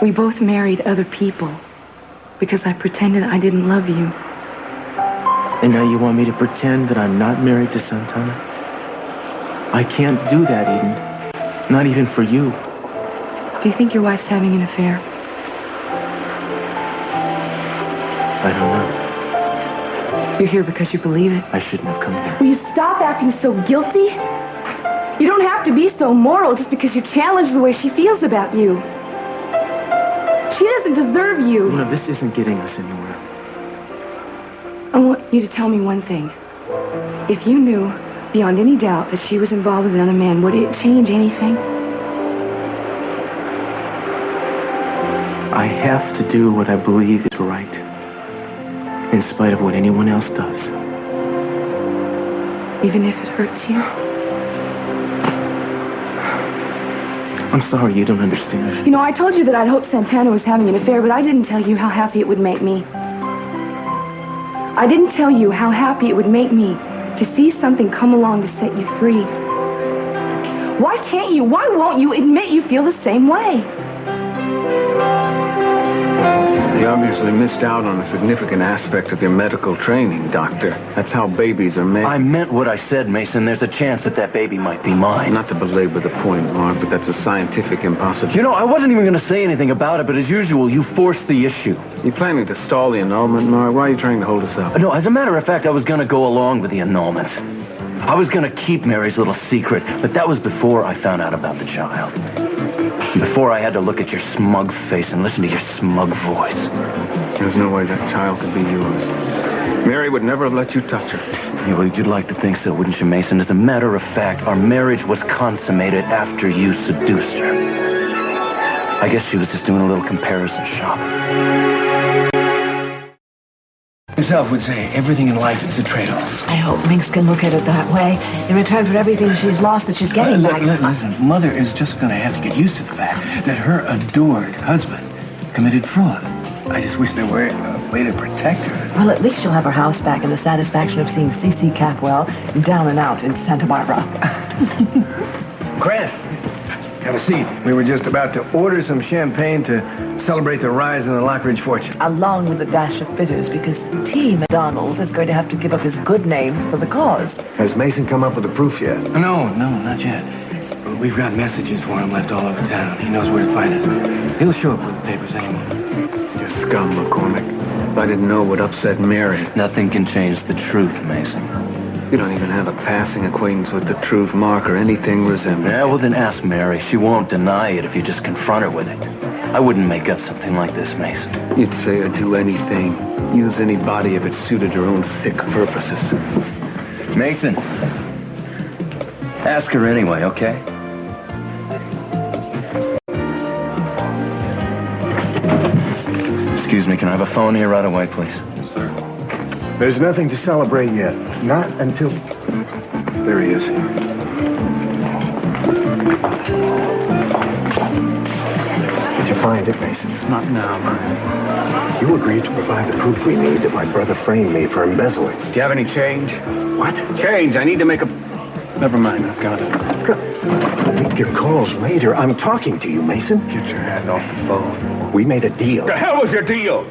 We both married other people because I pretended I didn't love you. And now you want me to pretend that I'm not married to Santana? I can't do that, Eden. Not even for you. Do you think your wife's having an affair? I don't know. You're here because you believe it. I shouldn't have come here. Will you stop acting so guilty? You don't have to be so moral just because you challenge the way she feels about you. She doesn't deserve you. No, this isn't getting us anywhere. I want you to tell me one thing. If you knew beyond any doubt that she was involved with another man, would it change anything? I have to do what I believe is right, in spite of what anyone else does. Even if it hurts you? I'm sorry, you don't understand. You know, I told you that I'd hoped Santana was having an affair, but I didn't tell you how happy it would make me. I didn't tell you how happy it would make me to see something come along to set you free. Why can't you, why won't you admit you feel the same way? You obviously missed out on a significant aspect of your medical training, Doctor. That's how babies are made. I meant what I said, Mason. There's a chance that that baby might be mine. Not to belabor the point, Mark, but that's a scientific impossibility. You know, I wasn't even going to say anything about it, but as usual, you forced the issue. You planning to stall the annulment, Mark? Why are you trying to hold us up? No, as a matter of fact, I was going to go along with the annulment. I was going to keep Mary's little secret, but that was before I found out about the child. Before I had to look at your smug face and listen to your smug voice. There's no way that child could be yours. Mary would never have let you touch her. Yeah, well, you'd like to think so, wouldn't you, Mason? As a matter of fact, our marriage was consummated after you seduced her. I guess she was just doing a little comparison shopping. Himself would say everything in life is a trade-off. I hope Minx can look at it that way. In return for everything she's lost that she's getting back. Listen, Mother is just going to have to get used to the fact that her adored husband committed fraud. I just wish there were a way to protect her. Well, at least she'll have her house back and the satisfaction of seeing СиСи Capwell down and out in Santa Barbara. Grant, have a seat. We were just about to order some champagne to celebrate the rise in the Lockridge fortune. Along with a dash of bitters, because T. McDonald is going to have to give up his good name for the cause. Has Mason come up with the proof yet? No, not yet. But we've got messages for him left all over town. He knows where to find us. He'll show up with the papers anyway. You scum, McCormick. If I didn't know what upset Mary. Nothing can change the truth, Mason. You don't even have a passing acquaintance with the truth, Mark, or anything resembling. Yeah, well, then ask Mary. She won't deny it if you just confront her with it. I wouldn't make up something like this, Mason. You'd say or do anything. Use any body if it suited your own sick purposes. Mason. Ask her anyway, okay? Excuse me, can I have a phone here right away, please? There's nothing to celebrate yet. Not until... There he is. Did you find it, Mason? Not now, Brian. You agreed to provide the proof we need that my brother framed me for embezzling. Do you have any change? What? Change. I need to make a... Never mind, I've got it. Make your calls later. I'm talking to you, Mason. Get your hand off the phone. We made a deal. The hell was your deal?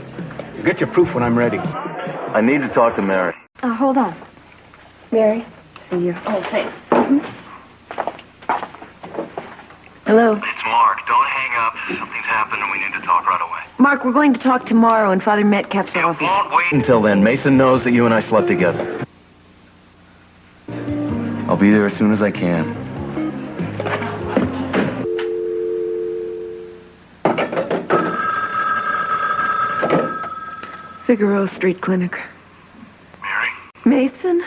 Get your proof when I'm ready. I need to talk to Mary. Hold on. Mary, see you. Oh, thanks. Hello. It's Mark. Don't hang up. Something's happened and we need to talk right away. Mark, we're going to talk tomorrow in Father Metcalf's office. Won't wait. Until then, Mason knows that you and I slept together. I'll be there as soon as I can. Figueroa Street Clinic. Mary? Mason?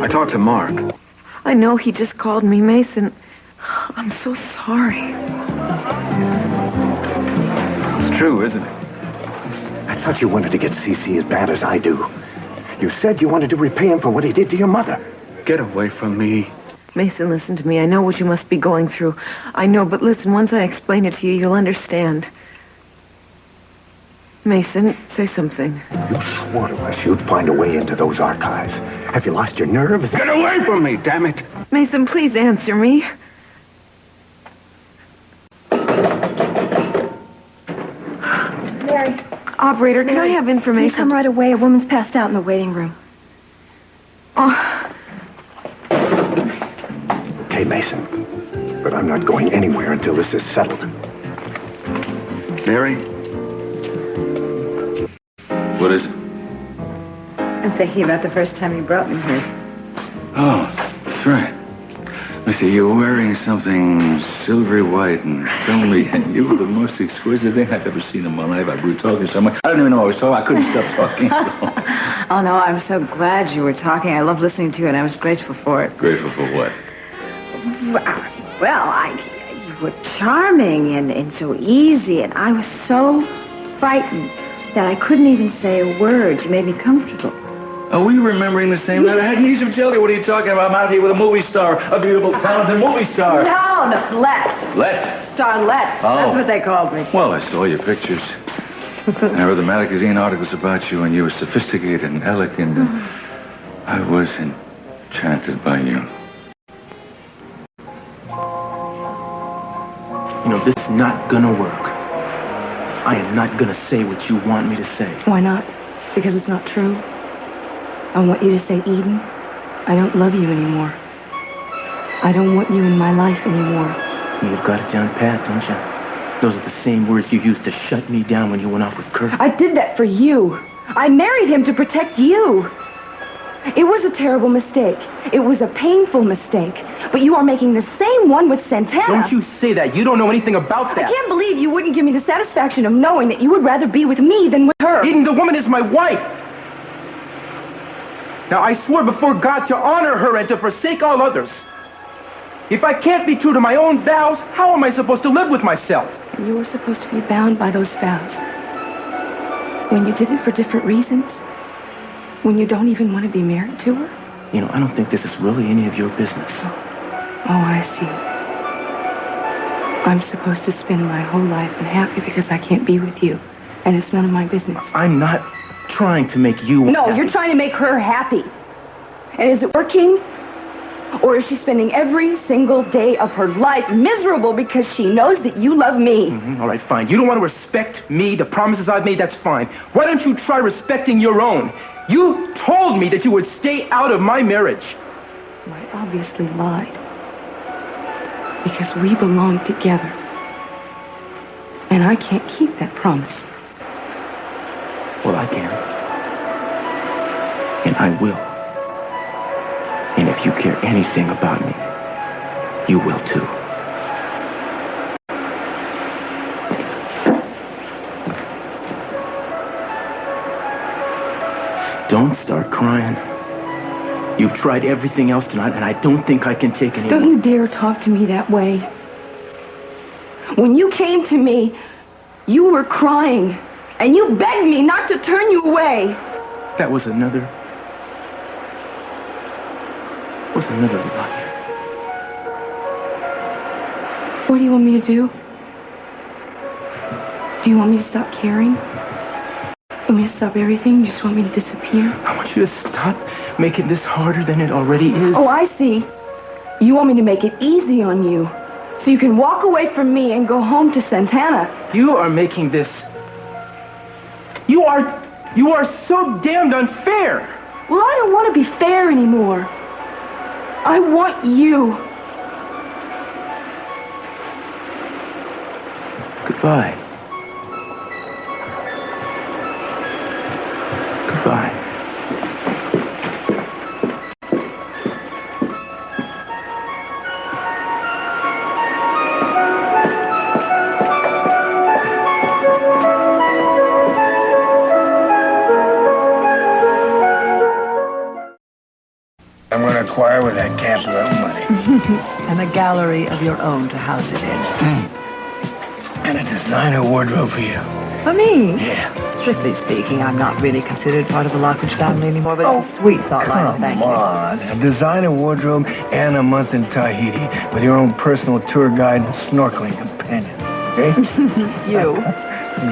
I talked to Mark. I know he just called me Mason. I'm so sorry. It's true, isn't it? I thought you wanted to get СиСи as bad as I do. You said you wanted to repay him for what he did to your mother. Get away from me. Mason, listen to me. I know what you must be going through. I know, but listen, once I explain it to you, you'll understand. Mason, say something. You swore to us you'd find a way into those archives. Have you lost your nerve? Get away from me, damn it! Mason, please answer me. Operator, can I have information? Come right away. A woman's passed out in the waiting room. Oh. Okay, Mason. But I'm not going anywhere until this is settled. Mary? What is it? I'm thinking about the first time you brought me here. Oh, that's right. I see, you're wearing something silvery white and filmy, and you were the most exquisite thing I've ever seen in my life. We were talking so much. I don't even know what I was talking. I couldn't stop talking. Oh, no, I'm so glad you were talking. I loved listening to you, and I was grateful for it. Grateful for what? Well, you were charming and so easy, and I was so frightened that I couldn't even say a word. You made me comfortable. Are we remembering the same night? I had news of jelly. What are you talking about? I'm out here with a movie star, a beautiful, talented movie star. No, Let. Let? Starlet. Oh. That's what they called me. Well, I saw your pictures. I read the magazine articles about you, and you were sophisticated and elegant, and I was enchanted by you. You know, this is not gonna work. I am not gonna say what you want me to say. Why not? Because it's not true. I want you to say, Eden, I don't love you anymore. I don't want you in my life anymore. You've got it down pat, don't you? Those are the same words you used to shut me down when you went off with Kurt. I did that for you. I married him to protect you. It was a terrible mistake. It was a painful mistake. But you are making the same one with Santana. Don't you say that. You don't know anything about that. I can't believe you wouldn't give me the satisfaction of knowing that you would rather be with me than with her. Eden, the woman is my wife. Now, I swear before God to honor her and to forsake all others. If I can't be true to my own vows, how am I supposed to live with myself? You were supposed to be bound by those vows. When you did it for different reasons. When you don't even want to be married to her. You know, I don't think this is really any of your business. Oh, I see. I'm supposed to spend my whole life unhappy because I can't be with you. And it's none of my business. I'm not trying to make you No, happy. you're trying to make her happy. And is it working? Or is she spending every single day of her life miserable because she knows that you love me? All right, fine. You don't want to respect me, the promises I've made, that's fine. Why don't you try respecting your own? You told me that you would stay out of my marriage. Well, I obviously lied. Because we belong together. And I can't keep that promise. Well, I can. And I will. And if you care anything about me, you will too. Don't start crying. You've tried everything else tonight, and I don't think I can take any more. Don't you dare talk to me that way. When you came to me, you were crying, and you begged me not to turn you away. That was another lie. What do you want me to do? Do you want me to stop caring? You want me to stop everything? You just want me to disappear? I want you to stop making this harder than it already is. Oh, I see. You want me to make it easy on you. So you can walk away from me and go home to Santana. You are making this... You are so damned unfair. Well, I don't want to be fair anymore. I want you. Goodbye. Goodbye. I'm going to acquire with that camp a little money. And a gallery of your own to house it in. And a designer wardrobe for you. For me? Yeah. Strictly speaking, I'm not really considered part of the Lockridge family anymore, but it's a sweet thought, Lionel. Thank you. Come on. A designer wardrobe and a month in Tahiti with your own personal tour guide and snorkeling companion. Okay? You?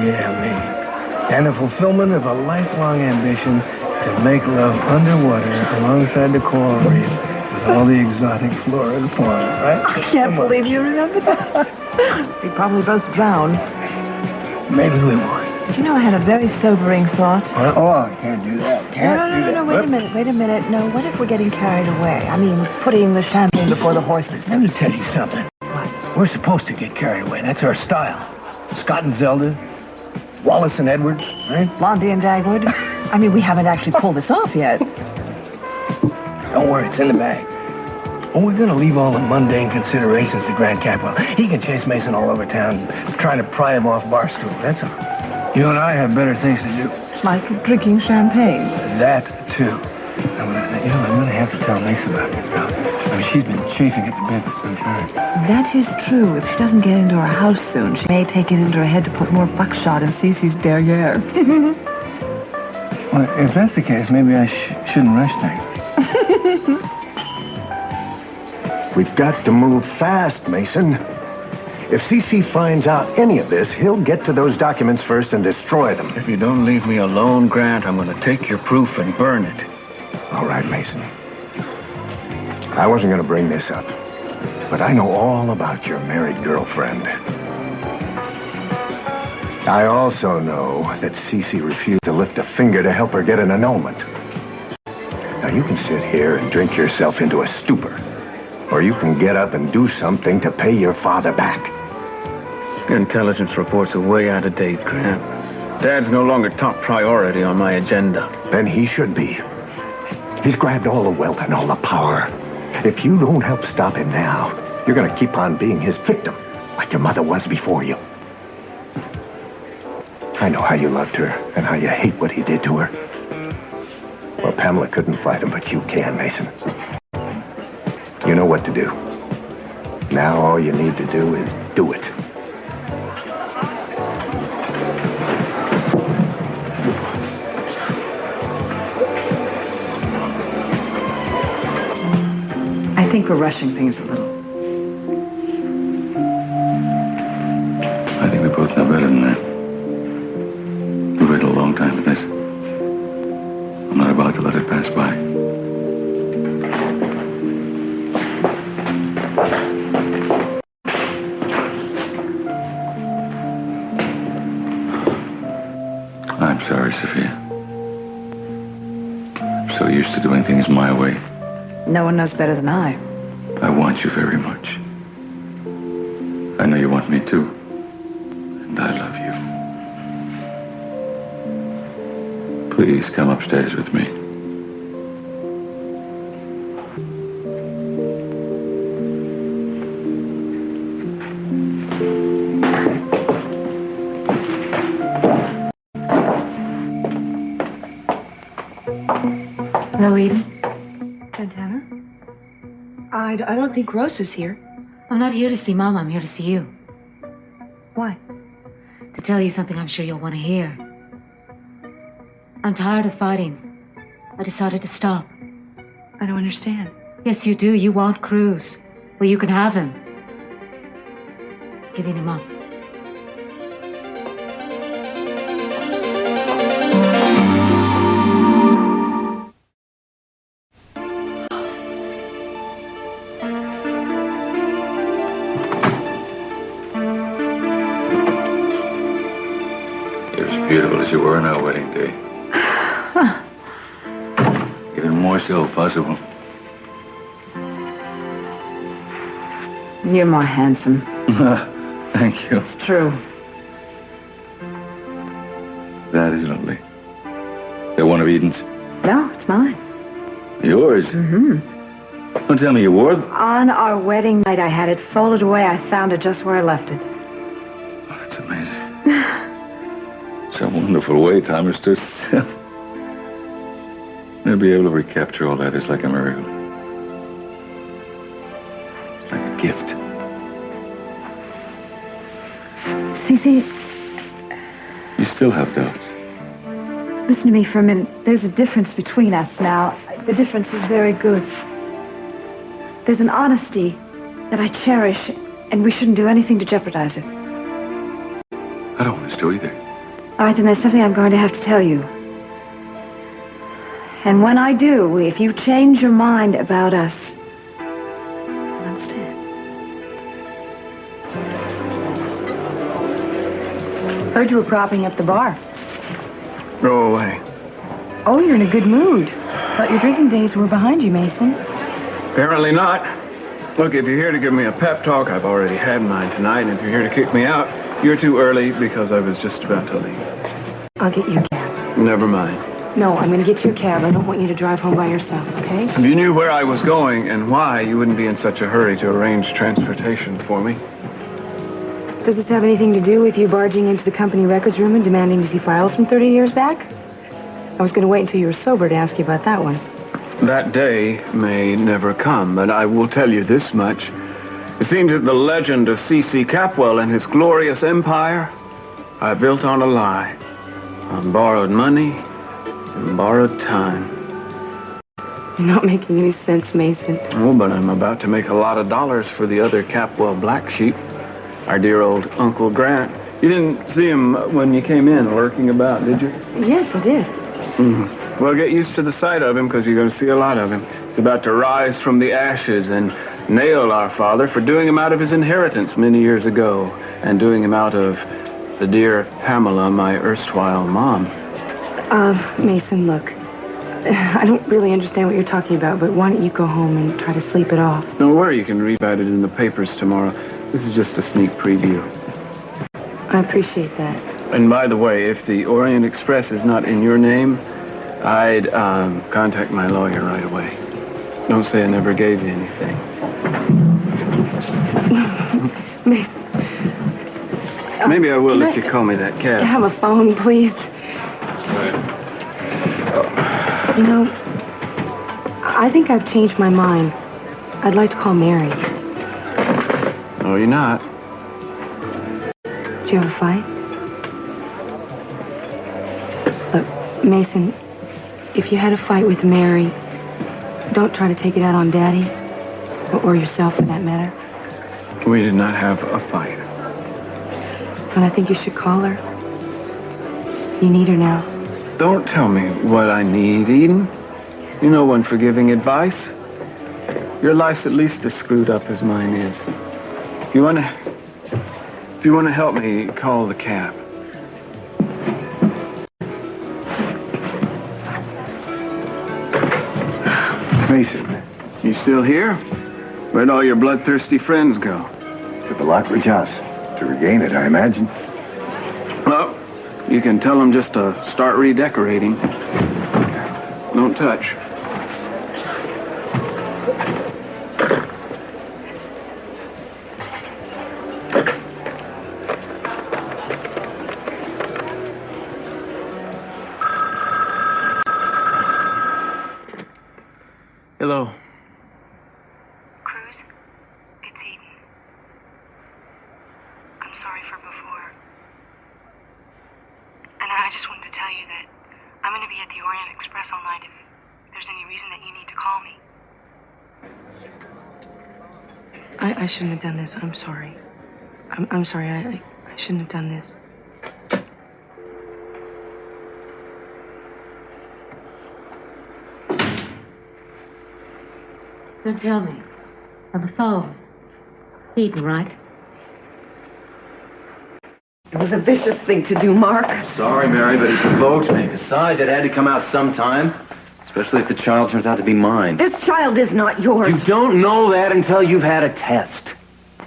Yeah, me. And the fulfillment of a lifelong ambition to make love underwater alongside the coral reef with all the exotic flora and fauna, right? I can't believe you remember that. We probably both drowned. Maybe we won't. Do you know, I had a very sobering thought. I can't do that. No, wait a minute. No, what if we're getting carried away? I mean, putting the champagne before the horses. Let me tell you something. What? We're supposed to get carried away. That's our style. Scott and Zelda, Wallace and Edwards, right? Blondie and Dagwood. I mean, we haven't actually pulled this off yet. Don't worry, it's in the bag. Oh, we're gonna leave all the mundane considerations to Grant Capwell. He can chase Mason all over town, trying to pry him off Barstool, that's all. You and I have better things to do. Like drinking champagne. That, too. I'm gonna have to tell Mace about this now. I mean, she's been chafing at the bit for some time. That is true. If she doesn't get into her house soon, she may take it into her head to put more buckshot in Sisi's derriere. Well, if that's the case, maybe I shouldn't rush things. We've got to move fast, Mason. If СиСи finds out any of this, he'll get to those documents first and destroy them. If you don't leave me alone, Grant, I'm going to take your proof and burn it. All right, Mason. I wasn't going to bring this up, but I know all about your married girlfriend. I also know that СиСи refused to lift a finger to help her get an annulment. Now, you can sit here and drink yourself into a stupor, or you can get up and do something to pay your father back. Intelligence reports are way out of date, Grant. Dad's no longer top priority on my agenda. Then he should be. He's grabbed all the wealth and all the power. If you don't help stop him now, you're going to keep on being his victim, like your mother was before you. I know how you loved her and how you hate what he did to her. Well, Pamela couldn't fight him, but you can, Mason. You know what to do. Now all you need to do is do it. I think we're rushing things a little. I think we both know better than that. We've waited a long time for this. I'm not about to let it pass by. I'm sorry, Sofia. I'm so used to doing things my way. No one knows better than I. I want you very much. I know you want me too. And I love you. Please come upstairs with me. Hello, Eden. Santana? I don't think Rose is here. I'm not here to see Mama. I'm here to see you. Why? To tell you something I'm sure you'll want to hear. I'm tired of fighting. I decided to stop. I don't understand. Yes, you do. You want Cruz. Well, you can have him. Giving him up. Beautiful as you were on our wedding day. Even more so possible. You're more handsome. Thank you. It's true. That is lovely. They're one of Eden's. No, it's mine. Yours? Mm-hmm. Don't tell me you wore them. On our wedding night, I had it folded away. I found it just where I left it. Oh, that's amazing. It's a wonderful way time stood still. To be able to recapture all that is like a miracle. Like a gift. СиСи, You still have doubts. listen to me for a minute. There's a difference between us now. The difference is very good. There's an honesty that I cherish, and we shouldn't do anything to jeopardize it. I don't want us to either. All right, then there's something I'm going to have to tell you. And when I do, if you change your mind about us, I'll understand. Heard you were propping up the bar. Go away. Oh, you're in a good mood. Thought your drinking days were behind you, Mason. Apparently not. Look, if you're here to give me a pep talk, I've already had mine tonight, and if you're here to kick me out, you're too early because I was just about to leave. I'll get you a cab. Never mind. No, I'm going to get you a cab. I don't want you to drive home by yourself, okay? If you knew where I was going and why, you wouldn't be in such a hurry to arrange transportation for me. Does this have anything to do with you barging into the company records room and demanding to see files from 30 years back? I was going to wait until you were sober to ask you about that one. That day may never come, but I will tell you this much. It seems that the legend of C.C. Capwell and his glorious empire are built on a lie, on borrowed money and borrowed time. You're not making any sense, Mason. Oh, but I'm about to make a lot of dollars for the other Capwell black sheep, our dear old Uncle Grant. You didn't see him when you came in lurking about, did you? Yes, I did. Mm-hmm. Well, get used to the sight of him, because you're going to see a lot of him. He's about to rise from the ashes and nail our father for doing him out of his inheritance many years ago, and doing him out of the dear Pamela, my erstwhile mom. Mason, look. I don't really understand what you're talking about, but why don't you go home and try to sleep it off? Don't worry, you can read about it in the papers tomorrow. This is just a sneak preview. I appreciate that. And by the way, if the Orient Express is not in your name, I'd contact my lawyer right away. Don't say I never gave you anything. Maybe I will let you call me that cab. Have a phone, please. You know, I think I've changed my mind. I'd like to call Mary. No, you're not. Did you have a fight? Look, Mason, if you had a fight with Mary, don't try to take it out on Daddy, or yourself for that matter. We did not have a fight. And I think you should call her. You need her now. Don't tell me what I need, Eden. You know one for giving advice. Your life's at least as screwed up as mine is. If you want to help me, call the cab. Mason, you still here? Where'd all your bloodthirsty friends go? To the Lockridge House. To regain it, I imagine. Well, you can tell them just to start redecorating. Don't touch. Hello. Cruz, it's Eden. I'm sorry for before. And I just wanted to tell you that I'm going to be at the Orient Express all night if there's any reason that you need to call me. I shouldn't have done this. I'm sorry. I'm sorry. I shouldn't have done this. Don't tell me. On the phone. Eden, right? It was a vicious thing to do, Mark. Sorry, Mary, but it provoked me. Besides, it had to come out sometime. Especially if the child turns out to be mine. This child is not yours. You don't know that until you've had a test.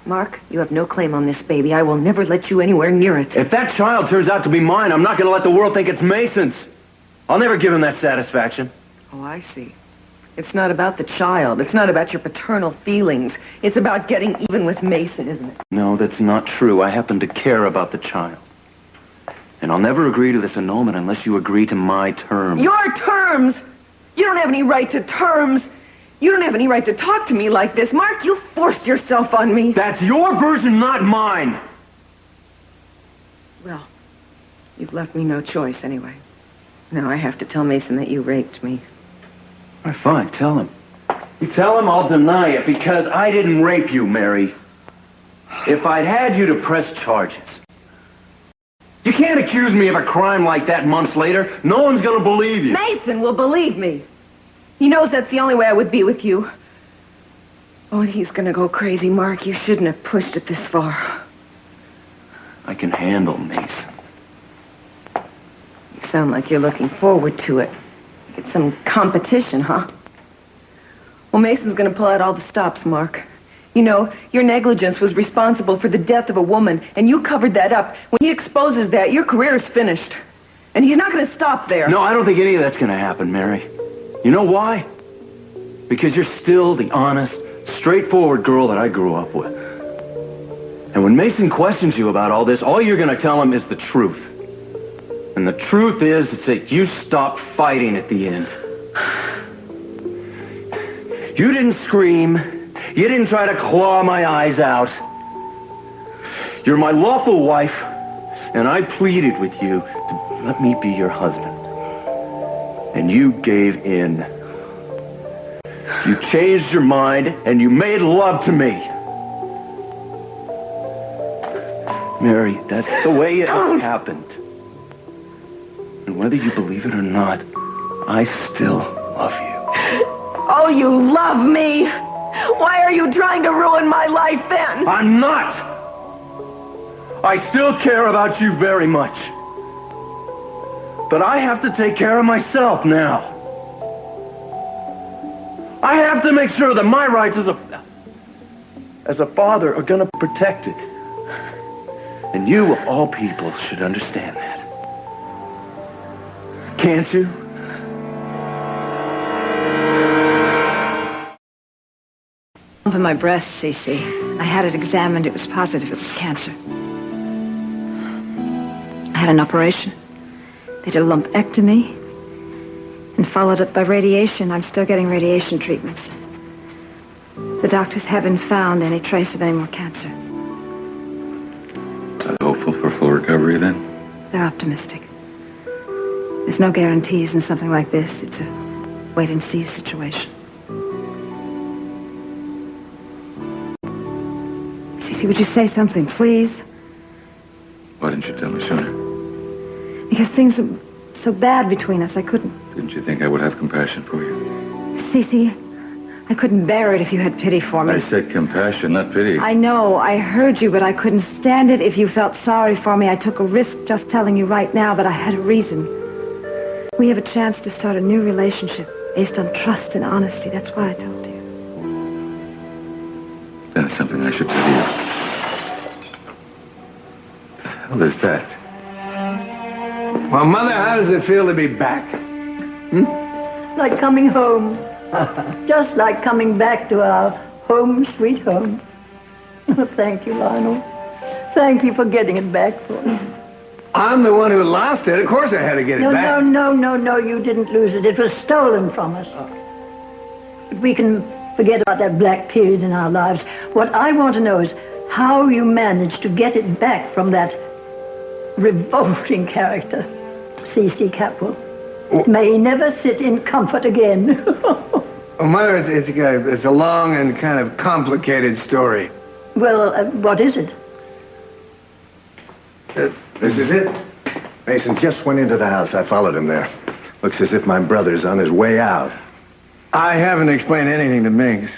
Mark, you have no claim on this baby. I will never let you anywhere near it. If that child turns out to be mine, I'm not going to let the world think it's Mason's. I'll never give him that satisfaction. Oh, I see. It's not about the child. It's not about your paternal feelings. It's about getting even with Mason, isn't it? No, that's not true. I happen to care about the child. And I'll never agree to this annulment unless you agree to my terms. Your terms? You don't have any right to terms. You don't have any right to talk to me like this. Mark, you forced yourself on me. That's your version, not mine. Well, you've left me no choice anyway. Now I have to tell Mason that you raped me. All right, fine, tell him. You tell him I'll deny it because I didn't rape you, Mary. If I'd had you to press charges. You can't accuse me of a crime like that months later. No one's going to believe you. Mason will believe me. He knows that's the only way I would be with you. Oh, and he's going to go crazy, Mark. You shouldn't have pushed it this far. I can handle Mason. sound like you're looking forward to it. It's some competition, huh? Well, Mason's gonna pull out all the stops, Mark. You know, your negligence was responsible for the death of a woman, and you covered that up. When he exposes that, your career is finished. And he's not gonna stop there. No, I don't think any of that's gonna happen, Mary. You know why? Because you're still the honest, straightforward girl that I grew up with. And when Mason questions you about all this, all you're gonna tell him is the truth. And the truth is that you stopped fighting at the end. You didn't scream. You didn't try to claw my eyes out. You're my lawful wife, and I pleaded with you to let me be your husband. And you gave in. You changed your mind, and you made love to me. Mary, that's the way it happened. And whether you believe it or not, I still love you. Oh, you love me! Why are you trying to ruin my life then? I'm not! I still care about you very much. But I have to take care of myself now. I have to make sure that my rights as a father are gonna be protected. And you, of all people, should understand that. Can't you? For my breast, Sisi. I had it examined. It was positive it was cancer. I had an operation. They did a lumpectomy and followed up by radiation. I'm still getting radiation treatments. The doctors haven't found any trace of any more cancer. Are they hopeful for full recovery then? They're optimistic. There's no guarantees in something like this. It's a wait-and-see situation. Sisi, would you say something, please? Why didn't you tell me sooner? Because things are so bad between us, I couldn't. Didn't you think I would have compassion for you? Sisi, I couldn't bear it if you had pity for me. I said compassion, not pity. I know, I heard you, but I couldn't stand it if you felt sorry for me. I took a risk just telling you right now, but I had a reason. We have a chance to start a new relationship based on trust and honesty. That's why I told you. That's something I should tell you. The hell is that? Well, Mother, how does it feel to be back? Like coming home. Just like coming back to our home, sweet home. Thank you, Lionel. Thank you for getting it back for me. I'm the one who lost it. Of course I had to get it back. No, you didn't lose it. It was stolen from us. But we can forget about that black period in our lives. What I want to know is how you managed to get it back from that revolting character, СиСи Capwell. May he never sit in comfort again. Well, Mother, it's a long and kind of complicated story. Well, what is it? This is it. Mason just went into the house. I followed him there. Looks as if my brother's on his way out. I haven't explained anything to Minx.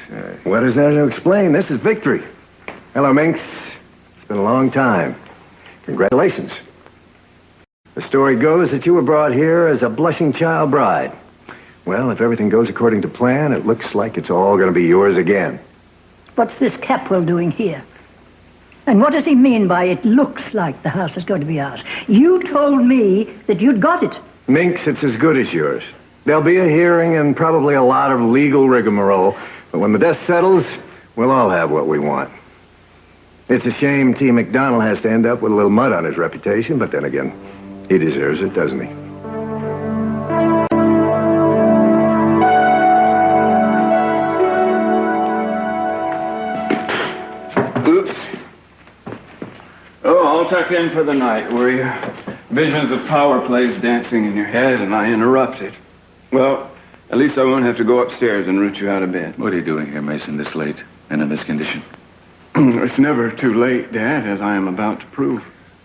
What is there to explain? This is victory. Hello, Minx. It's been a long time. Congratulations. The story goes that you were brought here as a blushing child bride. Well, if everything goes according to plan, it looks like it's all going to be yours again. What's this Capwell doing here? And what does he mean by it looks like the house is going to be ours? You told me that you'd got it. Minx, it's as good as yours. There'll be a hearing and probably a lot of legal rigmarole, but when the dust settles, we'll all have what we want. It's a shame T. McDonald has to end up with a little mud on his reputation, but then again, he deserves it, doesn't he? Oops. Oh, all tucked in for the night, were you? Visions of power plays dancing in your head, and I interrupted. Well, at least I won't have to go upstairs and root you out of bed. What are you doing here, Mason, this late and in this condition? It's never too late, Dad, as I am about to prove.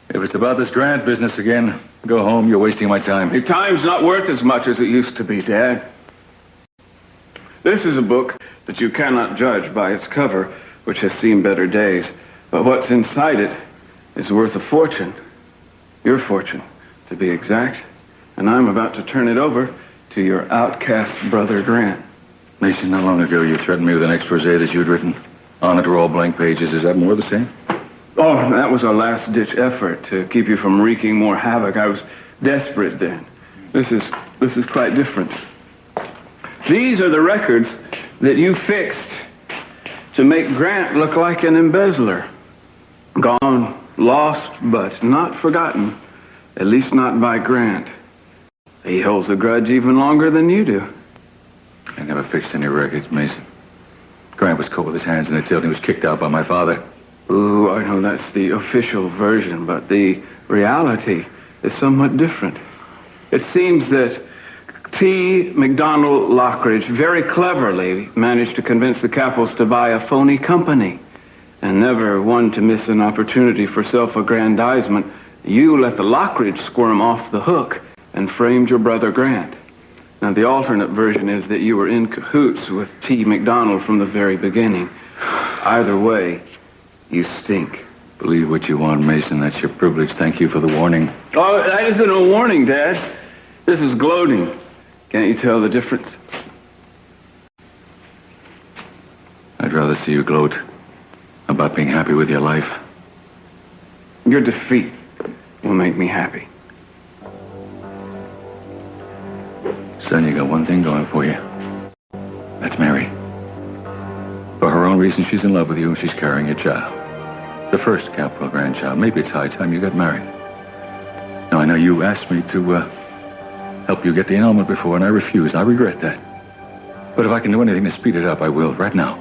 If it's about this Grant business again, go home. You're wasting my time. Your time's not worth as much as it used to be, Dad. This is a book that you cannot judge by its cover, which has seen better days. But what's inside it is worth a fortune. Your fortune, to be exact. and I'm about to turn it over to your outcast brother, Grant. Mason, not long ago you threatened me with an expose that you'd written. On it were all blank pages. Is that more the same? Oh, that was a last-ditch effort to keep you from wreaking more havoc. I was desperate then. This is quite different. These are the records that you fixed to make Grant look like an embezzler. Gone, lost, but not forgotten. At least not by Grant. He holds a grudge even longer than you do. I never fixed any records, Mason. Grant was caught with his hands in the till and he was kicked out by my father. Ooh, I know that's the official version, but the reality is somewhat different. It seems that T. McDonald Lockridge very cleverly managed to convince the Capples to buy a phony company. And never one to miss an opportunity for self-aggrandizement, you let the Lockridge squirm off the hook and framed your brother Grant. Now, the alternate version is that you were in cahoots with T. McDonald from the very beginning. Either way, you stink. Believe what you want, Mason. That's your privilege. Thank you for the warning. Oh, that isn't a warning, Dad. This is gloating. Can't you tell the difference? I'd rather see you gloat about being happy with your life. Your defeat will make me happy. Son, you got one thing going for you. That's Mary. For her own reason, she's in love with you and she's carrying a child. The first capital grandchild. Maybe it's high time you got married. Now, I know you asked me to help you get the annulment before, and I refused. I regret that. But if I can do anything to speed it up, I will, right now.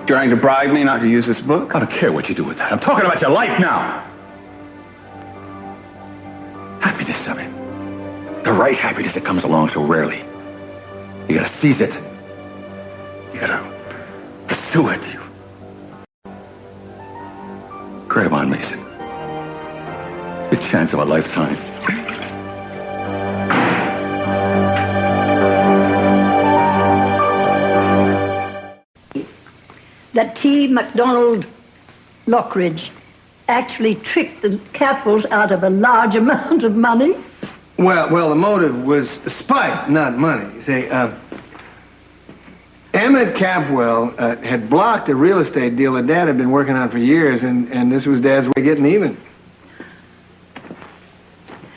Trying to bribe me not to use this book? I don't care what you do with that. I'm talking about your life now. Happiness, I mean. The right happiness that comes along so rarely. You gotta seize it. You gotta pursue it. Grab on, Mason. The chance of a lifetime. That T. MacDonald Lockridge actually tricked the Capples out of a large amount of money? Well, the motive was spite, not money. You see, Emmett Capwell had blocked a real estate deal that Dad had been working on for years, and this was Dad's way of getting even.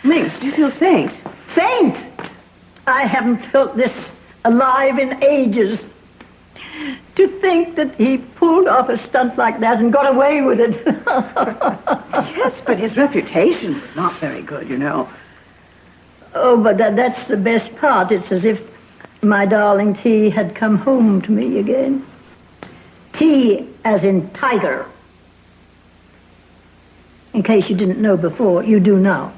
Minx, do you feel faint? Faint? I haven't felt this alive in ages. To think that he pulled off a stunt like that and got away with it. Yes, but his reputation was not very good, you know. Oh, but that's the best part. It's as if my darling T had come home to me again. T as in tiger. In case you didn't know before, you do now.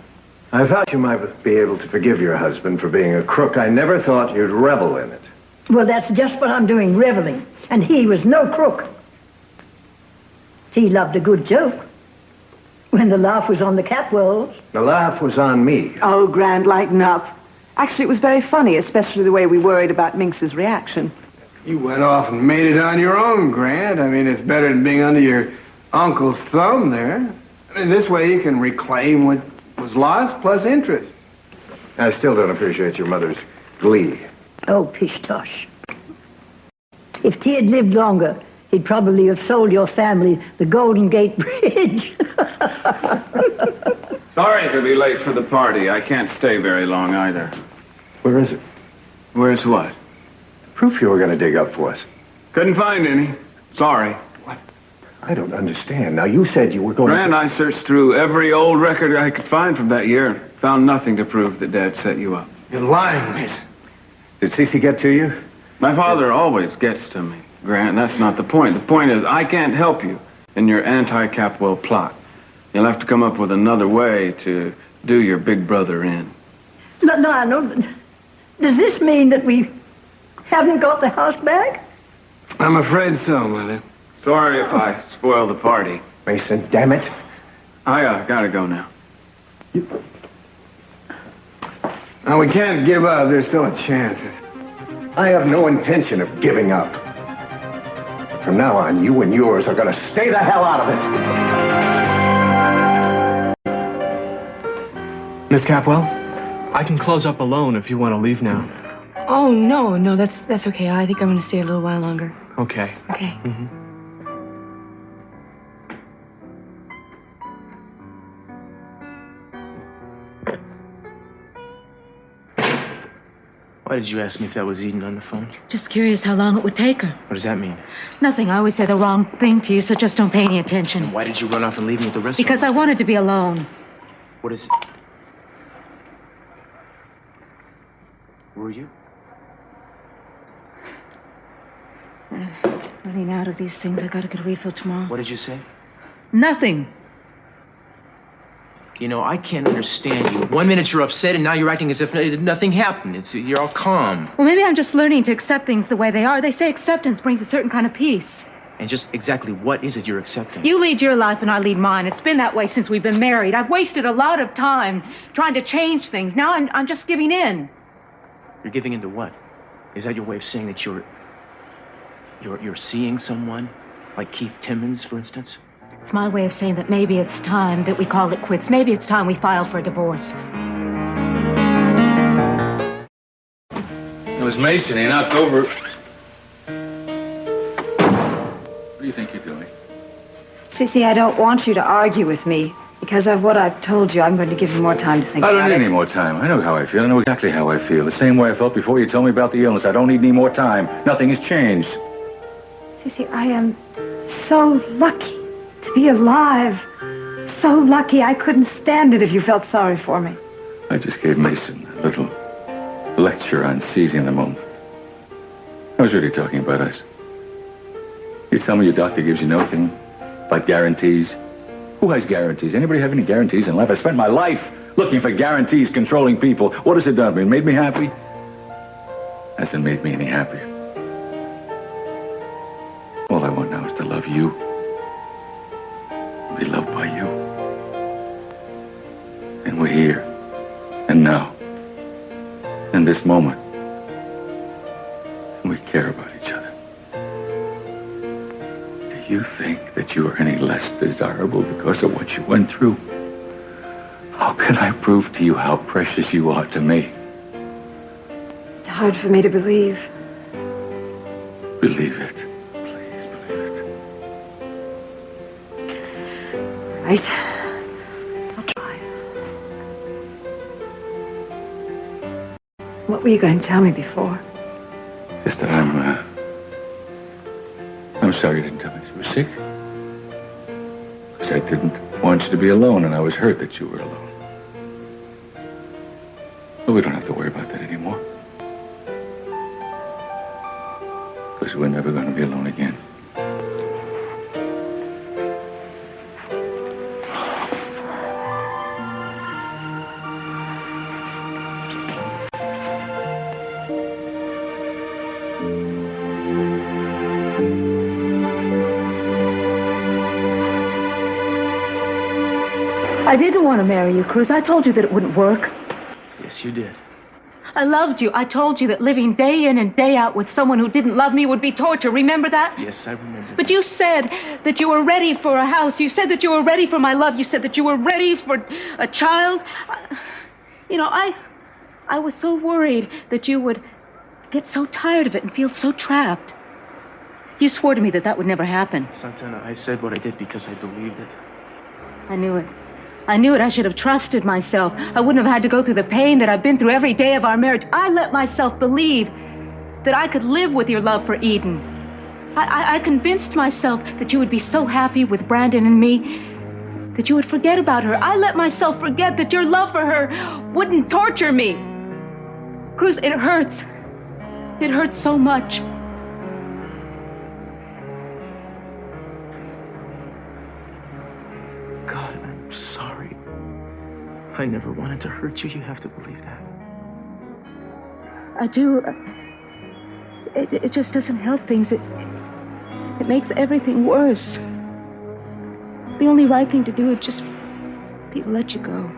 I thought you might be able to forgive your husband for being a crook. I never thought you'd revel in it. Well, that's just what I'm doing, reveling. And he was no crook. T loved a good joke. When the laugh was on the Capwells. The laugh was on me. Oh, Grant, lighten up. Actually, it was very funny, especially the way we worried about Minx's reaction. You went off and made it on your own, Grant. I mean, it's better than being under your uncle's thumb there. I mean, this way you can reclaim what was lost plus interest. I still don't appreciate your mother's glee. Oh, pish-tosh. If T had lived longer, he'd probably have sold your family the Golden Gate Bridge. Sorry to be late for the party. I can't stay very long either. Where is it? Where's what? Proof you were going to dig up for us. Couldn't find any. Sorry. What? I don't understand. Now, you said you were going Grant, I searched through every old record I could find from that year and found nothing to prove that Dad set you up. You're lying, Mason. Did СиСи get to you? My father always gets to me, Grant. That's not the point. The point is I can't help you in your anti-Capwell plot. You'll have to come up with another way to do your big brother in. No. Does this mean that we haven't got the house back? I'm afraid so, Mother. Sorry if I spoil the party. Mason, damn it. I gotta go now. Now, we can't give up. There's still a chance. I have no intention of giving up. From now on, you and yours are going to stay the hell out of it. Miss Capwell? I can close up alone if you want to leave now. Oh, no, that's okay. I think I'm gonna stay a little while longer. Okay. Okay. Mm-hmm. Why did you ask me if that was Eden on the phone? Just curious how long it would take her. What does that mean? Nothing. I always say the wrong thing to you, so just don't pay any attention. And why did you run off and leave me with the rest Because of I wanted to be alone. What is... Were you? Running out of these things. I gotta get a refill tomorrow. What did you say? Nothing. You know, I can't understand you. 1 minute you're upset, and now you're acting as if nothing happened. You're all calm. Well, maybe I'm just learning to accept things the way they are. They say acceptance brings a certain kind of peace. And just exactly what is it you're accepting? You lead your life and I lead mine. It's been that way since we've been married. I've wasted a lot of time trying to change things. Now I'm just giving in. You're giving in to what? Is that your way of saying that you're seeing someone? Like Keith Timmons, for instance? It's my way of saying that maybe it's time that we call it quits. Maybe it's time we file for a divorce. It was Mason. He knocked over. What do you think you're doing? Sissy, I don't want you to argue with me. Because of what I've told you, I'm going to give you more time to think about it. I don't need any more time. I know how I feel. I know exactly how I feel. The same way I felt before you told me about the illness. I don't need any more time. Nothing has changed. Sissy, I am so lucky to be alive. So lucky I couldn't stand it if you felt sorry for me. I just gave Mason a little lecture on seizing the moment. I was really talking about us. You tell me your doctor gives you nothing, like guarantees. Who has guarantees? Anybody have any guarantees in life? I spent my life looking for guarantees, controlling people. What has it done? It made me happy? Hasn't made me any happier. All I want now is to love you. Be loved by you. And we're here. And now. In this moment. And we care about each other. Do you think that you are any less desirable because of what you went through? How can I prove to you how precious you are to me? It's hard for me to believe. Believe it. Please believe it. Right. I'll try. What were you going to tell me before? Just that I'm sorry you didn't tell me you were sick. Because I didn't want you to be alone, and I was hurt that you were alone. But we don't have to worry about that anymore. Because we're never going to be alone again. I didn't want to marry you, Cruz. I told you that it wouldn't work. Yes, you did. I loved you. I told you that living day in and day out with someone who didn't love me would be torture. Remember that? Yes, I remember. But you said that you were ready for a house. You said that you were ready for my love. You said that you were ready for a child. You know, I was so worried that you would get so tired of it and feel so trapped. You swore to me that that would never happen. Santana, I said what I did because I believed it. I knew it. I knew it. I should have trusted myself. I wouldn't have had to go through the pain that I've been through every day of our marriage. I let myself believe that I could live with your love for Eden. I convinced myself that you would be so happy with Brandon and me that you would forget about her. I let myself forget that your love for her wouldn't torture me. Cruz, it hurts. It hurts so much. God, I'm sorry. I never wanted to hurt you. You have to believe that. I do. It just doesn't help things. It makes everything worse. The only right thing to do would just be to let you go.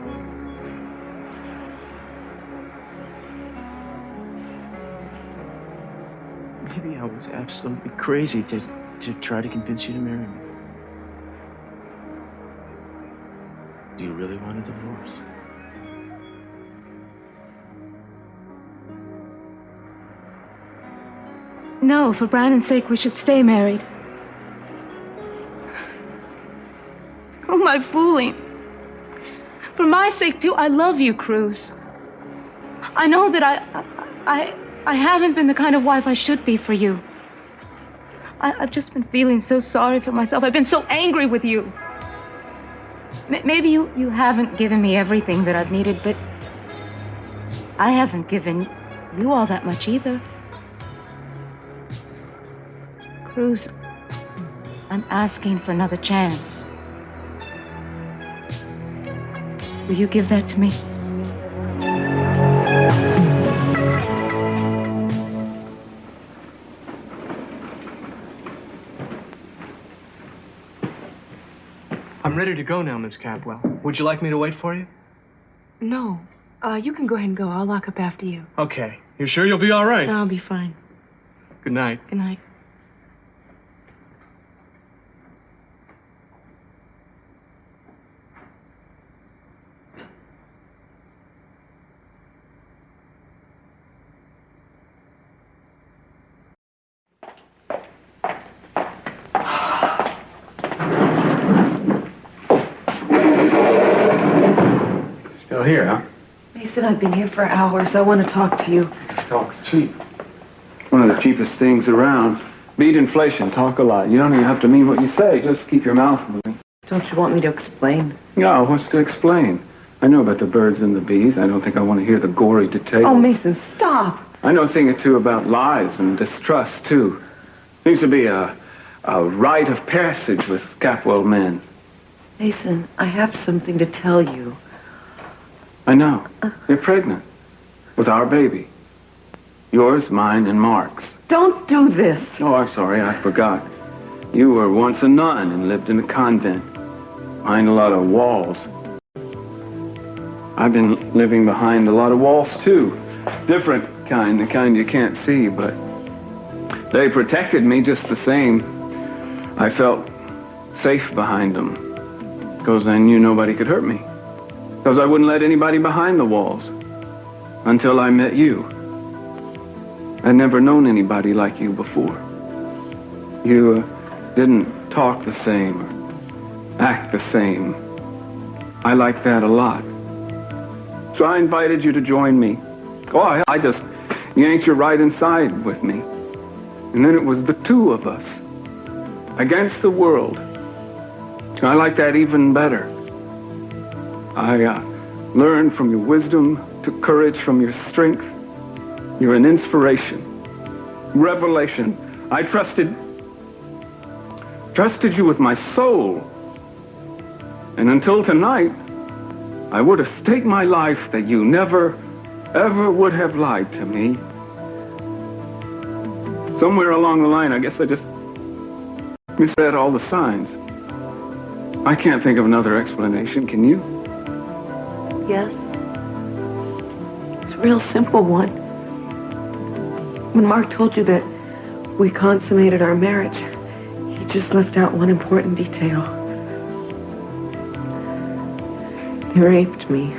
Maybe I was absolutely crazy to try to convince you to marry me. Do you really want a divorce? No, for Brandon's sake, we should stay married. Who am I fooling? For my sake, too, I love you, Cruz. I know that I haven't been the kind of wife I should be for you. I've just been feeling so sorry for myself. I've been so angry with you. Maybe you haven't given me everything that I've needed, but I haven't given you all that much either. Cruz, I'm asking for another chance. Will you give that to me? I'm ready to go now, Miss Capwell. Would you like me to wait for you? No. You can go ahead and go. I'll lock up after you. Okay. You sure you'll be all right? I'll be fine. Good night. Good night. Still here, huh? Mason, I've been here for hours. I want to talk to you. Talk's cheap. One of the cheapest things around. Beat inflation, talk a lot. You don't even have to mean what you say. Just keep your mouth moving. Don't you want me to explain? No, what's to explain? I know about the birds and the bees. I don't think I want to hear the gory details. Oh, Mason, stop. I know a thing or two about lies and distrust, too. Seems to be a rite of passage with Capwell men. Mason, I have something to tell you. I know. You're pregnant. With our baby. Yours, mine, and Mark's. Don't do this. Oh, I'm sorry. I forgot. You were once a nun and lived in a convent. Behind a lot of walls. I've been living behind a lot of walls, too. Different kind, the kind you can't see, but they protected me just the same. I felt safe behind them. Because I knew nobody could hurt me. Because I wouldn't let anybody behind the walls. Until I met you. I'd never known anybody like you before. You didn't talk the same, or act the same. I like that a lot. So I invited you to join me. Oh, I just yanked you right inside with me. And then it was the two of us. Against the world. I like that even better. I learned from your wisdom, took courage from your strength. You're an inspiration, revelation. I trusted you with my soul. And until tonight, I would have staked my life that you never, ever would have lied to me. Somewhere along the line, I guess I just misread all the signs. I can't think of another explanation, can you? Yes. It's a real simple one. When Mark told you that we consummated our marriage, he just left out one important detail. He raped me.